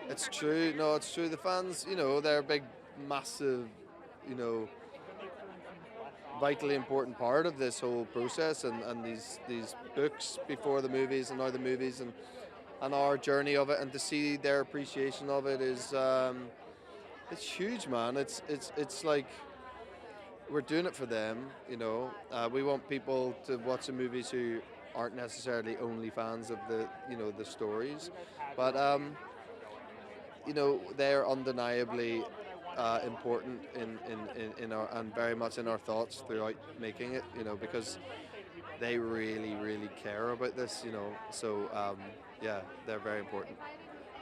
It's true. No, it's true. The fans, they're a big, massive, you know, vitally important part of this whole process, and these books before the movies and now the movies, and our journey of it, and to see their appreciation of it is it's huge, man. It's like we're doing it for them. We want people to watch the movies who aren't necessarily only fans of the stories, but they're undeniably important in our, and very much in our thoughts throughout making it, because they really, really care about this, so yeah, they're very important.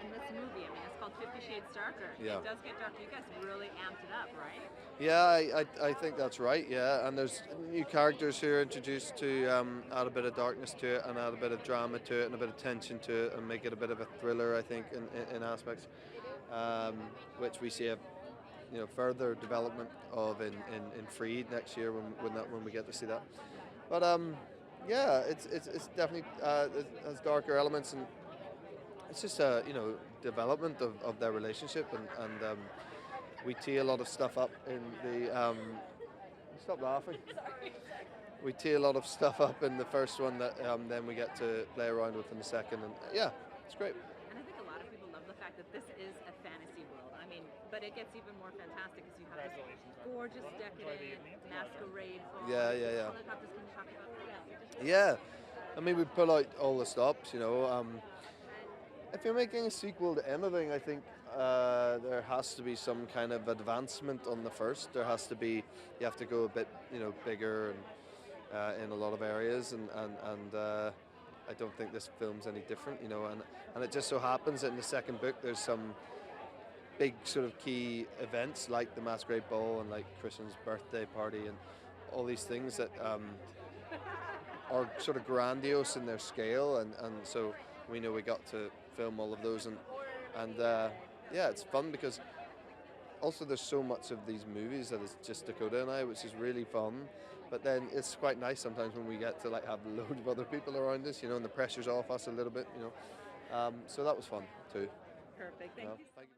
In this movie, I mean, it's called 50 Shades Darker. Yeah. It does get darker. You guys really amped it up, right? Yeah, I think that's right, yeah, and there's new characters who are introduced to add a bit of darkness to it, and add a bit of drama to it, and a bit of tension to it, and make it a bit of a thriller, I think, in aspects, which we see a further development of in Freed next year when we get to see that. But yeah, it's definitely it has darker elements, and it's just a development of their relationship, and we tee a lot of stuff up in the stop laughing. We tee a lot of stuff up in the first one that then we get to play around with in the second, and yeah, it's great. And I think a lot of people love the fact that this is a fantasy world. I mean, but it gets even more fantastic as you have this gorgeous, decadent masquerade ball. Yeah. Helicopters, can you talk about that? Yeah, I mean, we pull out all the stops, if you're making a sequel to anything, I think there has to be some kind of advancement on the first. There has to be, you have to go a bit, bigger and in a lot of areas, and I don't think this film's any different, and it just so happens that in the second book there's some big sort of key events like the Masquerade Ball and like Christian's birthday party and all these things that are sort of grandiose in their scale, and so we know we got to film all of those, and yeah, it's fun because also there's so much of these movies that it's just Dakota and I, which is really fun. But then it's quite nice sometimes when we get to like have loads of other people around us, and the pressure's off us a little bit, so that was fun too. Perfect. Thank you. Thank you.